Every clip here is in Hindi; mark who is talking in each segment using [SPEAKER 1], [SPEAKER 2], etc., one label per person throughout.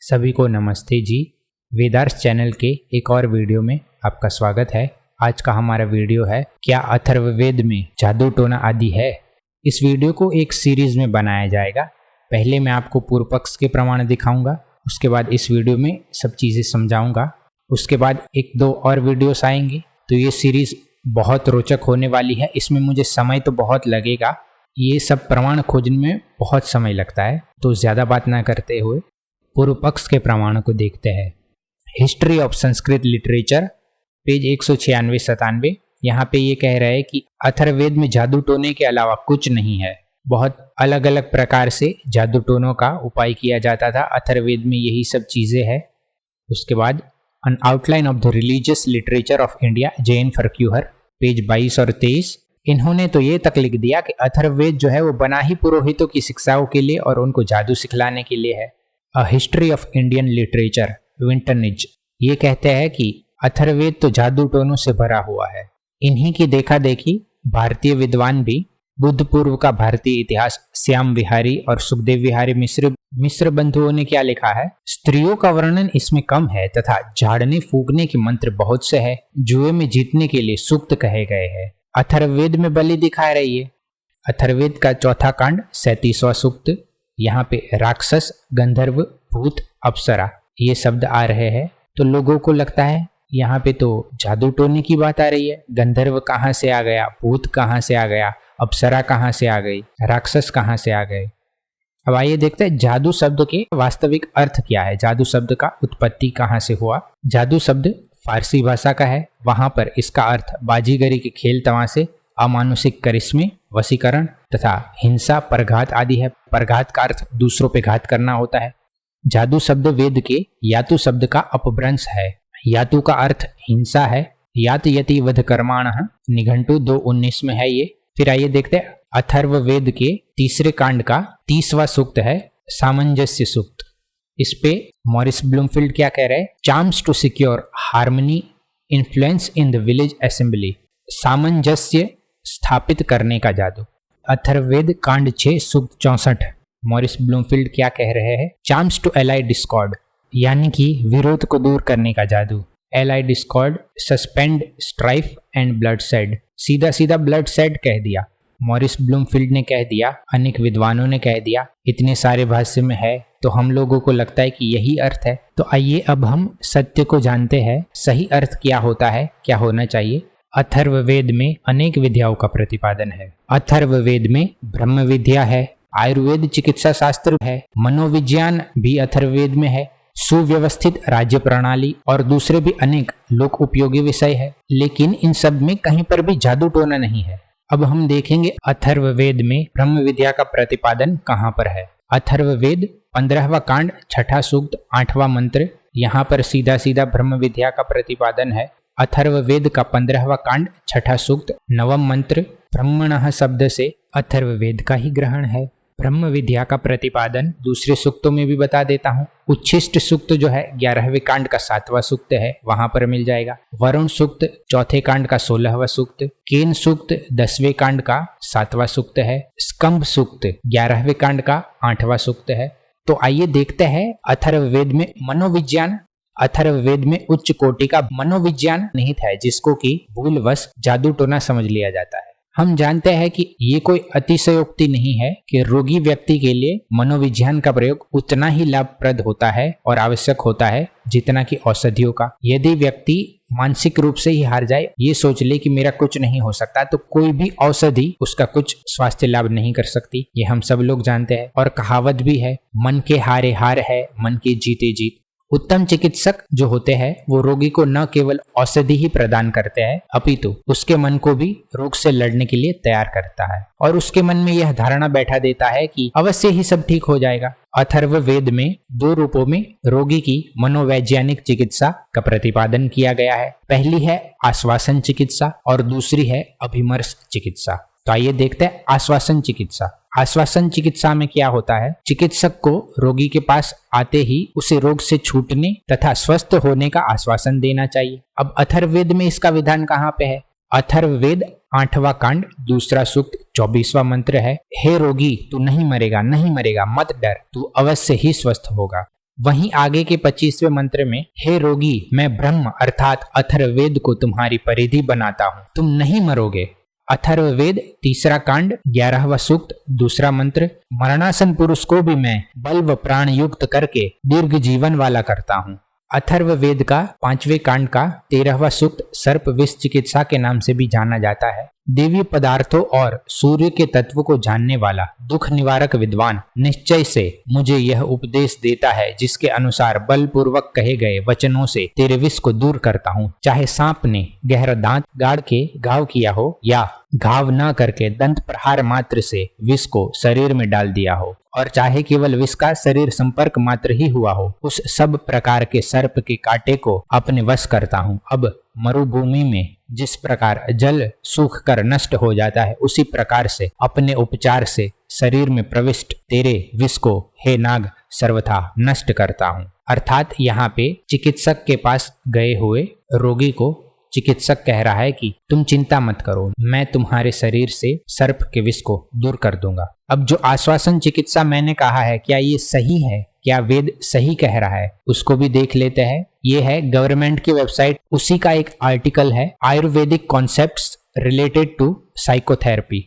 [SPEAKER 1] सभी को नमस्ते जी। वेदार्स चैनल के एक और वीडियो में आपका स्वागत है। आज का हमारा वीडियो है, क्या अथर्ववेद में जादू टोना आदि है। इस वीडियो को एक सीरीज में बनाया जाएगा। पहले मैं आपको पूर्व पक्ष के प्रमाण दिखाऊंगा, उसके बाद इस वीडियो में सब चीज़ें समझाऊंगा, उसके बाद एक दो और वीडियोस आएंगे। तो ये सीरीज बहुत रोचक होने वाली है। इसमें मुझे समय तो बहुत लगेगा, ये सब प्रमाण खोजने में बहुत समय लगता है। तो ज़्यादा बात ना करते हुए पूर्व पक्ष के प्रमाणों को देखते हैं। History of Sanskrit literature page 196-97। यहाँ पे ये कह रहा है कि अथर्ववेद में जादू टोने के अलावा कुछ नहीं है। बहुत अलग अलग प्रकार से जादू टोनों का उपाय किया जाता था, अथर्ववेद में यही सब चीज़ें हैं। उसके बाद an outline of the religious literature of India J N Farquhar page 22 और 23। इन्होंने तो ये तक लिख दिया कि अथर्ववेद जो है वो बना ही पुरोहितों की शिक्षाओं के लिए और उनको जादू सिखलाने के लिए है। A history of Indian literature Winternitz ये कहते हैं कि अथर्ववेद तो जादू टोनों से भरा हुआ है। इन्हीं की देखा देखी भारतीय विद्वान भी बुद्ध पूर्व का भारतीय इतिहास श्याम विहारी और सुखदेव विहारी मिश्र बंधुओं ने क्या लिखा है, स्त्रियों का वर्णन इसमें कम है तथा झाड़ने फूकने के मंत्र बहुत से है। जुए में जीतने के लिए सूक्त कहे गए हैं। अथर्ववेद में बलि दिखा रही है। अथर्ववेद का चौथा कांड 37वां सूक्त। यहाँ पे राक्षस, गंधर्व, भूत, अप्सरा ये शब्द आ रहे हैं। तो लोगों को लगता है यहाँ पे तो जादू टोने की बात आ रही है। गंधर्व कहाँ से आ गया, भूत कहाँ से आ गया, अप्सरा कहाँ से आ गई, राक्षस कहाँ से आ गए। अब आइए देखते हैं जादू शब्द के वास्तविक अर्थ क्या है, जादू शब्द का उत्पत्ति कहाँ से हुआ। जादू शब्द फारसी भाषा का है। वहां पर इसका अर्थ बाजीगरी के खेल तमाशे, अमानुषिक करिश्मे, वशीकरण तथा हिंसा, परघात आदि है। परघात का अर्थ दूसरों पे घात करना होता है। जादू शब्द वेद के यातु शब्द का अपभ्रंश है। यातु का अर्थ हिंसा है। यात यति वध कर्माणः निघंटु 2:19 में है ये। फिर आइए देखते हैं अथर्ववेद के तीसरे कांड का 30वां सूक्त है, सामंजस्य सूक्त। इस पे मॉरिस ब्लूमफील्ड क्या कह रहे हैं, charms to secure harmony influence in the village assembly, सामंजस्य स्थापित करने का जादू। अथर्ववेद कांड 6 सूक्त 64। मॉरिस ब्लूमफील्ड क्या कह रहे हैं, चार्म्स टू एलाई डिस्कॉर्ड यानी कि विरोध को दूर करने का जादू। Ally Discord suspend strife and bloodshed, सीधा सीधा ब्लडशेड कह दिया। मॉरिस ब्लूमफील्ड ने कह दिया, अनेक विद्वानों ने कह दिया, इतने सारे भाष्य में है तो हम लोगों को लगता है कि यही अर्थ है। तो आइए अब हम सत्य को जानते हैं, सही अर्थ क्या होता है, क्या होना चाहिए। अथर्ववेद में अनेक विद्याओं का प्रतिपादन है। अथर्ववेद में ब्रह्म विद्या है, आयुर्वेद चिकित्सा शास्त्र है, मनोविज्ञान भी अथर्ववेद में है, सुव्यवस्थित राज्य प्रणाली और दूसरे भी अनेक लोक उपयोगी विषय है। लेकिन इन सब में कहीं पर भी जादू टोना नहीं है। अब हम देखेंगे अथर्ववेद में ब्रह्म विद्या का प्रतिपादन कहाँ पर है। अथर्ववेद 15वां कांड 6ठा सूक्त 8वां मंत्र, यहाँ पर सीधा सीधा ब्रह्म विद्या का प्रतिपादन है। अथर्ववेद का 15वां कांड 6ठा सूक्त 9वां मंत्र, ब्रह्मणः शब्द से अथर्ववेद का ही ग्रहण है। ब्रह्म विद्या का प्रतिपादन दूसरे सूक्तों में भी बता देता हूँ। उच्छिष्ट सूक्त जो है 11वें कांड का 7वां सूक्त है, वहां पर मिल जाएगा। वरुण सूक्त 4थे कांड का 16वां सूक्त, केन सूक्त 10वें कांड का 7वां सूक्त है, स्कंभ सूक्त 11वें कांड का 8वां सूक्त है। तो आइए देखते हैं अथर्ववेद में मनोविज्ञान। अथर्ववेद में उच्च कोटि का मनोविज्ञान निहित है, जिसको कि भूलवश जादू टोना समझ लिया जाता है। हम जानते हैं कि ये कोई अतिशयोक्ति नहीं है कि रोगी व्यक्ति के लिए मनोविज्ञान का प्रयोग उतना ही लाभप्रद होता है और आवश्यक होता है जितना कि औषधियों का। यदि व्यक्ति मानसिक रूप से ही हार जाए, ये सोच ले कि मेरा कुछ नहीं हो सकता, तो कोई भी औषधि उसका कुछ स्वास्थ्य लाभ नहीं कर सकती। ये हम सब लोग जानते हैं और कहावत भी है, मन के हारे हार है, मन के जीते जीत। उत्तम चिकित्सक जो होते हैं वो रोगी को न केवल औषधि ही प्रदान करते हैं, अपितु उसके मन को भी रोग से लड़ने के लिए तैयार करता है और उसके मन में यह धारणा बैठा देता है कि अवश्य ही सब ठीक हो जाएगा। अथर्ववेद में 2 रूपों में रोगी की मनोवैज्ञानिक चिकित्सा का प्रतिपादन किया गया है। पहली है आश्वासन चिकित्सा और दूसरी है अभिमर्श चिकित्सा। तो आइए देखते हैं आश्वासन चिकित्सा। आश्वासन चिकित्सा में क्या होता है, चिकित्सक को रोगी के पास आते ही उसे रोग से छूटने तथा स्वस्थ होने का आश्वासन देना चाहिए। अब अथर्ववेद में इसका विधान कहाँ पे है। अथर्ववेद 8वां कांड 2रा सूक्त 24वां मंत्र है, हे रोगी तू नहीं मरेगा, नहीं मरेगा, मत डर, तू अवश्य ही स्वस्थ होगा। वहीं आगे के 25वें मंत्र में, हे रोगी, मैं ब्रह्म अर्थात अथर्ववेद को तुम्हारी परिधि बनाता हूँ, तुम नहीं मरोगे। अथर्ववेद 3रा कांड 11वां सूक्त 2रा मंत्र, मरणासन पुरुष को भी मैं बल व प्राण युक्त करके दीर्घ जीवन वाला करता हूँ। अथर्ववेद का 5वें कांड का 13वां सूक्त सर्प विष चिकित्सा के नाम से भी जाना जाता है। देवी पदार्थों और सूर्य के तत्व को जानने वाला दुख निवारक विद्वान निश्चय से मुझे यह उपदेश देता है, जिसके अनुसार बलपूर्वक कहे गए वचनों से तेरे विष को दूर करता हूँ। चाहे सांप ने गहरा दांत गाड़ के घाव किया हो या घाव न करके दंत प्रहार मात्र से विष को शरीर में डाल दिया हो, और चाहे केवल विष का शरीर संपर्क मात्र ही हुआ हो, उस सब प्रकार के सर्प के कांटे को अपने वश करता हूँ। अब मरुभूमि में जिस प्रकार जल सूख कर नष्ट हो जाता है, उसी प्रकार से अपने उपचार से शरीर में प्रविष्ट तेरे विष को हे नाग सर्वथा नष्ट करता हूँ। अर्थात यहाँ पे चिकित्सक के पास गए हुए रोगी को चिकित्सक कह रहा है कि तुम चिंता मत करो, मैं तुम्हारे शरीर से सर्प के विष को दूर कर दूंगा। अब जो आश्वासन चिकित्सा मैंने कहा है, क्या ये सही है? क्या वेद सही कह रहा है? उसको भी देख लेते हैं। ये है गवर्नमेंट की वेबसाइट, उसी का एक आर्टिकल है, Ayurvedic concepts related to psychotherapy.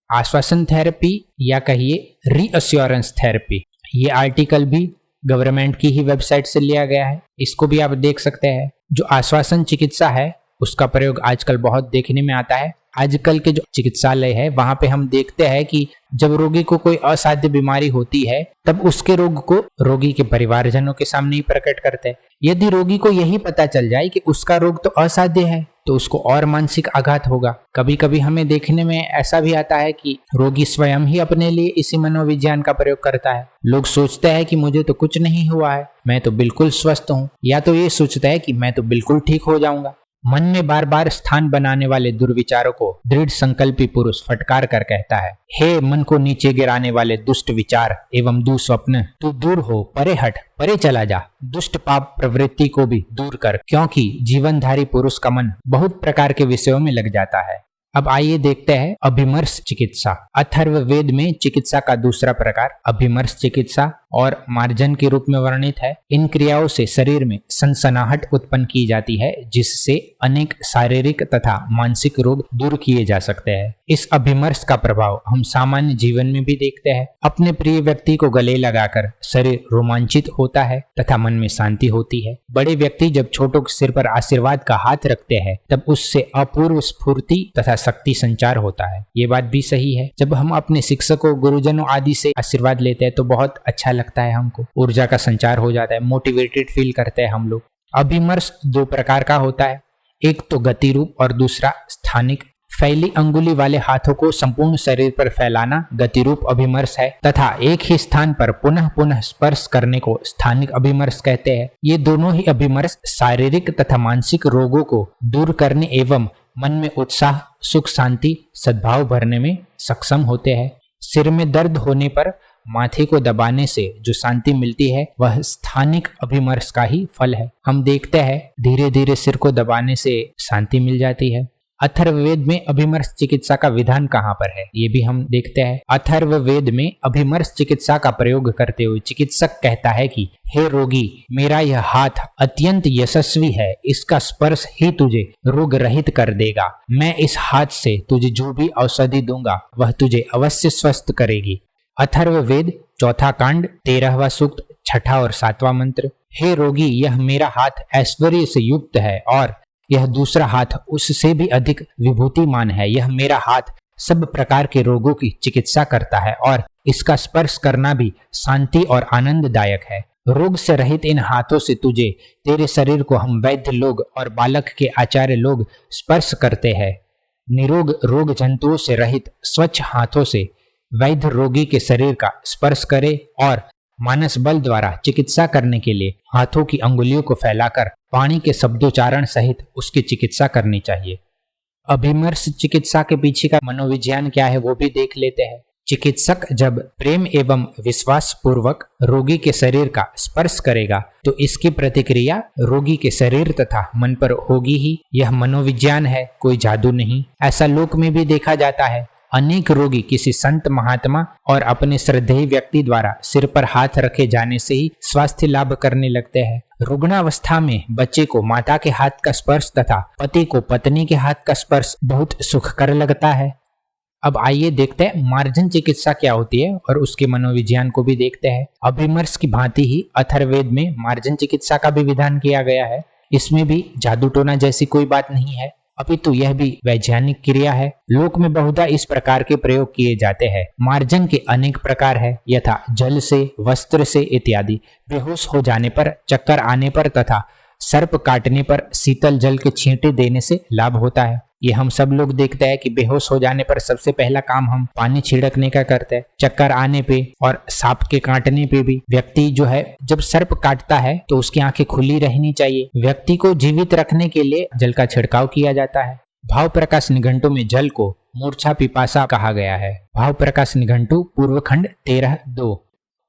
[SPEAKER 1] आश्वासन थेरेपी या कहिए रीअश्योरेंस थेरेपी, ये आर्टिकल भी गवर्नमेंट की ही वेबसाइट से लिया गया है, इसको भी आप देख सकते हैं। जो आश्वासन चिकित्सा है उसका प्रयोग आजकल बहुत देखने में आता है। आजकल के जो चिकित्सालय है वहां पे हम देखते हैं कि जब रोगी को कोई असाध्य बीमारी होती है, तब उसके रोग को रोगी के परिवारजनों के सामने ही प्रकट करते हैं। यदि रोगी को यही पता चल जाए कि उसका रोग तो असाध्य है, तो उसको और मानसिक आघात होगा। कभी कभी हमें देखने में ऐसा भी आता है कि रोगी स्वयं ही अपने लिए इसी मनोविज्ञान का प्रयोग करता है। लोग सोचते हैं कि मुझे तो कुछ नहीं हुआ है, मैं तो बिल्कुल स्वस्थ हूँ, या तो ये सोचता है कि मैं तो बिल्कुल ठीक हो जाऊंगा। मन में बार बार स्थान बनाने वाले दुर्विचारों को दृढ़ संकल्पी पुरुष फटकार कर कहता है, हे मन को नीचे गिराने वाले दुष्ट विचार एवं दुस्वप्न, तू दूर हो, परे हट, परे चला जा। दुष्ट पाप प्रवृत्ति को भी दूर कर, क्योंकि जीवनधारी पुरुष का मन बहुत प्रकार के विषयों में लग जाता है। अब आइए देखते हैं अभिमर्श चिकित्सा। अथर्ववेद में चिकित्सा का दूसरा प्रकार अभिमर्श चिकित्सा और मार्जन के रूप में वर्णित है। इन क्रियाओं से शरीर में सनसनाहट उत्पन्न की जाती है, जिससे अनेक शारीरिक तथा मानसिक रोग दूर किए जा सकते हैं। इस अभिमर्श का प्रभाव हम सामान्य जीवन में भी देखते हैं। अपने प्रिय व्यक्ति को गले लगाकर शरीर रोमांचित होता है तथा मन में शांति होती है। बड़े व्यक्ति जब छोटों के सिर पर आशीर्वाद का हाथ रखते हैं, तब उससे अपूर्व स्फूर्ति तथा शक्ति संचार होता है। ये बात भी सही है। जब हम अपने शिक्षकों, गुरुजनों आदि से आशीर्वाद लेते हैं तो बहुत अच्छा लगता है, हमको ऊर्जा का संचार हो जाता है, मोटिवेटेड फील करते हैं हम लोग। अभिमर्श दो प्रकार का होता है, एक तो गति रूप और दूसरा स्थानिक। फैली अंगुली वाले हाथों को संपूर्ण शरीर पर फैलाना गति रूप अभिमर्श है तथा एक ही स्थान पर पुनः पुनः स्पर्श करने को स्थानिक अभिमर्श कहते हैं। ये दोनों ही अभिमर्श शारीरिक तथा मानसिक रोगों को दूर करने एवं मन में उत्साह, सुख, शांति, सद्भाव भरने में सक्षम होते हैं। सिर में दर्द होने पर माथे को दबाने से जो शांति मिलती है वह स्थानिक अभिमर्श का ही फल है। हम देखते हैं धीरे धीरे सिर को दबाने से शांति मिल जाती है। अथर्ववेद में अभिमर्श चिकित्सा का विधान कहाँ पर है, ये भी हम देखते हैं। अथर्ववेद में अभिमर्श चिकित्सा का प्रयोग करते हुए चिकित्सक कहता है कि हे रोगी, मेरा यह हाथ अत्यंत यशस्वी है, इसका स्पर्श ही तुझे रोग रहित कर देगा। मैं इस हाथ से तुझे जो भी औषधि दूंगा वह तुझे अवश्य स्वस्थ करेगी। अथर्ववेद चौथा कांड 13वां सूक्त 6ठा और 7वां मंत्र, हे रोगी, यह मेरा हाथ ऐश्वर्य से युक्त है और यह दूसरा हाथ उससे भी अधिक विभूतिमान है। यह मेरा हाथ सब प्रकार के रोगों की चिकित्सा करता है और इसका स्पर्श करना भी शांति और आनंददायक है। रोग से रहित इन हाथों से तुझे, तेरे शरीर को हम वैद्य लोग और बालक के आचार्य लोग स्पर्श करते हैं। निरोग रोग जंतुओं से रहित स्वच्छ हाथों से वैद्य रोगी के शरीर का स्पर्श करे और मानस बल द्वारा चिकित्सा करने के लिए हाथों की अंगुलियों को फैलाकर वाणी के शब्दोच्चारण सहित उसकी चिकित्सा करनी चाहिए। अभिमर्श चिकित्सा के पीछे का मनोविज्ञान क्या है वो भी देख लेते हैं। चिकित्सक जब प्रेम एवं विश्वास पूर्वक रोगी के शरीर का स्पर्श करेगा तो इसकी प्रतिक्रिया रोगी के शरीर तथा मन पर होगी ही। यह मनोविज्ञान है, कोई जादू नहीं। ऐसा लोक में भी देखा जाता है। अनेक रोगी किसी संत महात्मा और अपने श्रद्धेय व्यक्ति द्वारा सिर पर हाथ रखे जाने से ही स्वास्थ्य लाभ करने लगते हैं। रुग्णावस्था में बच्चे को माता के हाथ का स्पर्श तथा पति को पत्नी के हाथ का स्पर्श बहुत सुखकर लगता है। अब आइए देखते हैं मार्जन चिकित्सा क्या होती है और उसके मनोविज्ञान को भी देखते हैं। अभिमर्श की भांति ही अथर्ववेद में मार्जन चिकित्सा का भी विधान किया गया है। इसमें भी जादू टोना जैसी कोई बात नहीं है, अपितु यह भी वैज्ञानिक क्रिया है। लोक में बहुधा इस प्रकार के प्रयोग किए जाते हैं। मार्जन के अनेक प्रकार है, यथा जल से, वस्त्र से इत्यादि। बेहोश हो जाने पर, चक्कर आने पर तथा सर्प काटने पर शीतल जल के छींटे देने से लाभ होता है। ये हम सब लोग देखते हैं कि बेहोश हो जाने पर सबसे पहला काम हम पानी छिड़कने का करते हैं। चक्कर आने पे और सांप के काटने पे भी व्यक्ति जो है, जब सर्प काटता है तो उसकी आंखें खुली रहनी चाहिए। व्यक्ति को जीवित रखने के लिए जल का छिड़काव किया जाता है। भाव प्रकाश निघंटु में जल को मूर्छा पिपासा कहा गया है। भाव प्रकाश निघंटु पूर्वखंड 13(2)।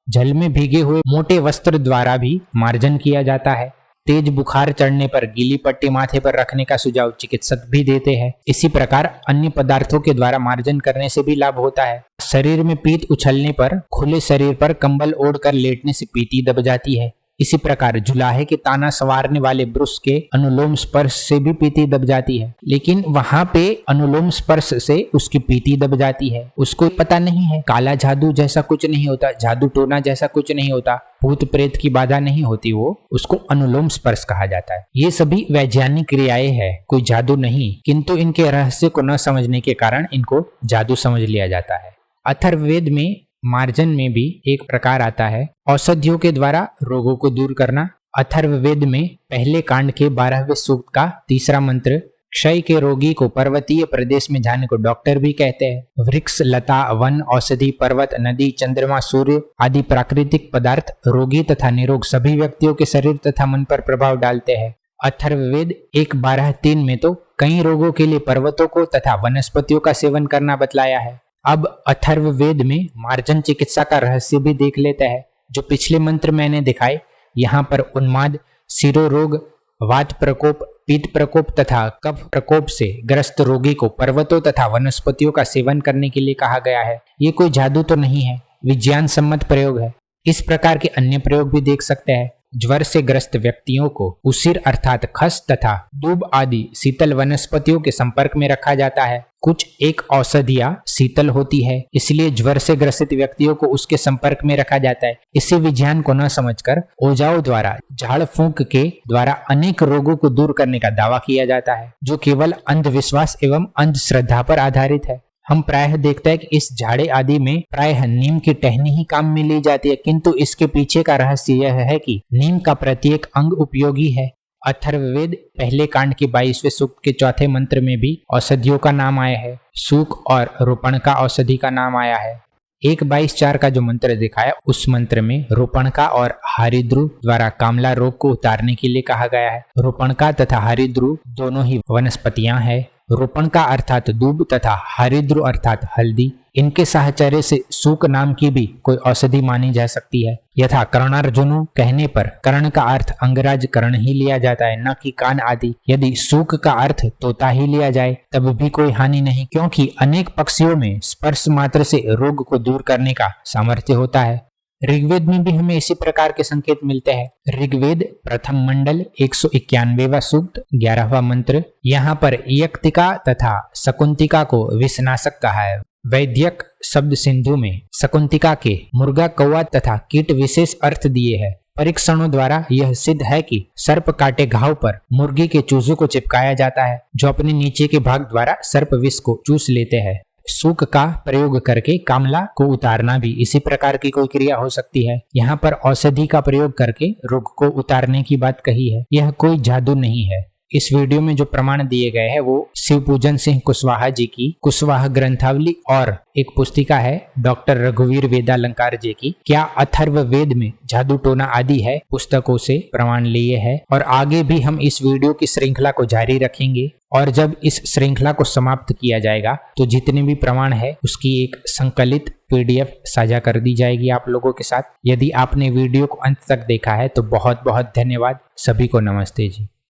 [SPEAKER 1] जल में भीगे हुए मोटे वस्त्र द्वारा भी मार्जन किया जाता है। तेज बुखार चढ़ने पर गीली पट्टी माथे पर रखने का सुझाव चिकित्सक भी देते हैं। इसी प्रकार अन्य पदार्थों के द्वारा मार्जन करने से भी लाभ होता है। शरीर में पीत उछलने पर खुले शरीर पर कंबल ओढ़कर लेटने से पीती दब जाती है। इसी प्रकार जुलाहे के ताना संवारने वाले ब्रुश के अनुलोम स्पर्श से भी पीती दब जाती है, लेकिन वहां पे अनुलोम स्पर्श से उसकी पीती दब जाती है। उसको पता नहीं है काला जादू जैसा कुछ नहीं होता, जादू टोना जैसा कुछ नहीं होता, भूत प्रेत की बाधा नहीं होती, वो उसको अनुलोम स्पर्श कहा जाता है। ये सभी वैज्ञानिक क्रियाएं हैं, कोई जादू नहीं, किंतु इनके रहस्य को न समझने के कारण इनको जादू समझ लिया जाता है। अथर्ववेद में मार्जन में भी एक प्रकार आता है, औषधियों के द्वारा रोगों को दूर करना। अथर्ववेद में पहले कांड के 12वें सूक्त का 3रा मंत्र, क्षय के रोगी को पर्वतीय प्रदेश में जाने को डॉक्टर भी कहते हैं। वृक्ष, लता, वन, औषधि, पर्वत, नदी, चंद्रमा, सूर्य आदि प्राकृतिक पदार्थ रोगी तथा निरोग सभी व्यक्तियों के शरीर तथा मन पर प्रभाव डालते हैं। अथर्ववेद 1.12.3 में तो कई रोगों के लिए पर्वतों को तथा वनस्पतियों का सेवन करना बतलाया है। अब अथर्ववेद में मार्जन चिकित्सा का रहस्य भी देख लेते हैं। जो पिछले मंत्र मैंने दिखाए, यहाँ पर उन्माद, शिरोरोग, वात प्रकोप, पित्त प्रकोप तथा कफ प्रकोप से ग्रस्त रोगी को पर्वतों तथा वनस्पतियों का सेवन करने के लिए कहा गया है। ये कोई जादू तो नहीं है, विज्ञान सम्मत प्रयोग है। इस प्रकार के अन्य प्रयोग भी देख सकते हैं। ज्वर से ग्रस्त व्यक्तियों को उसिर अर्थात खस तथा दूब आदि शीतल वनस्पतियों के संपर्क में रखा जाता है। कुछ एक औषधियां शीतल होती है, इसलिए ज्वर से ग्रसित व्यक्तियों को उसके संपर्क में रखा जाता है। इसी विज्ञान को न समझकर ओझाओं द्वारा झाड़ फूंक के द्वारा अनेक रोगों को दूर करने का दावा किया जाता है, जो केवल अंधविश्वास एवं अंधश्रद्धा पर आधारित है। हम प्रायः देखते हैं कि इस झाड़े आदि में प्रायः नीम की टहनी ही काम में ली जाती है, किंतु इसके पीछे का रहस्य यह है कि नीम का प्रत्येक अंग उपयोगी है। अथर्ववेद पहले कांड के 22वें सूक्त के 4थे मंत्र में भी औषधियों का नाम आया है। सूक और रोपणका औषधि का नाम आया है। 1.22.4 का जो मंत्र दिखाया, उस मंत्र में रोपणका और हरिद्रु द्वारा कामला रोग को उतारने के लिए कहा गया है। रोपणका तथा हरिद्रु दोनों ही वनस्पतियां हैं। रोपणका अर्थात दूब तथा हरिद्रु अर्थात हल्दी। इनके साहचर्य से सूक नाम की भी कोई औषधि मानी जा सकती है। यथा कर्णार्जुनु कहने पर कर्ण का अर्थ अंगराज कर्ण ही लिया जाता है, न कि कान आदि। यदि सूक का अर्थ तोता ही लिया जाए तब भी कोई हानि नहीं, क्योंकि अनेक पक्षियों में स्पर्श मात्र से रोग को दूर करने का सामर्थ्य होता है। ऋग्वेद में भी हमें इसी प्रकार के संकेत मिलते हैं। ऋग्वेद प्रथम मंडल 191वां सूक्त 11वां मंत्र। यहाँ पर यक्तिका तथा शकुंतिका को विषनाशक कहा है। वैद्यक शब्द सिंधु में शकुंतिका के मुर्गा, कौवा तथा कीट विशेष अर्थ दिए हैं। परीक्षणों द्वारा यह सिद्ध है कि सर्प काटे घाव पर मुर्गी के चूजों को चिपकाया जाता है, जो अपने नीचे के भाग द्वारा सर्प विष को चूस लेते हैं। सूक का प्रयोग करके कामला को उतारना भी इसी प्रकार की कोई क्रिया हो सकती है। यहाँ पर औषधि का प्रयोग करके रोग को उतारने की बात कही है। यह कोई जादू नहीं है। इस वीडियो में जो प्रमाण दिए गए हैं वो शिवपूजन सिंह कुशवाहा जी की कुशवाहा ग्रंथावली और एक पुस्तिका है डॉक्टर रघुवीर वेदालंकार जी की क्या अथर्ववेद में जादू टोना आदि है, पुस्तकों से प्रमाण लिए है। और आगे भी हम इस वीडियो की श्रृंखला को जारी रखेंगे, और जब इस श्रृंखला को समाप्त किया जाएगा तो जितने भी प्रमाण है उसकी एक संकलित PDF साझा कर दी जाएगी आप लोगों के साथ। यदि आपने वीडियो को अंत तक देखा है तो बहुत बहुत धन्यवाद। सभी को नमस्ते जी।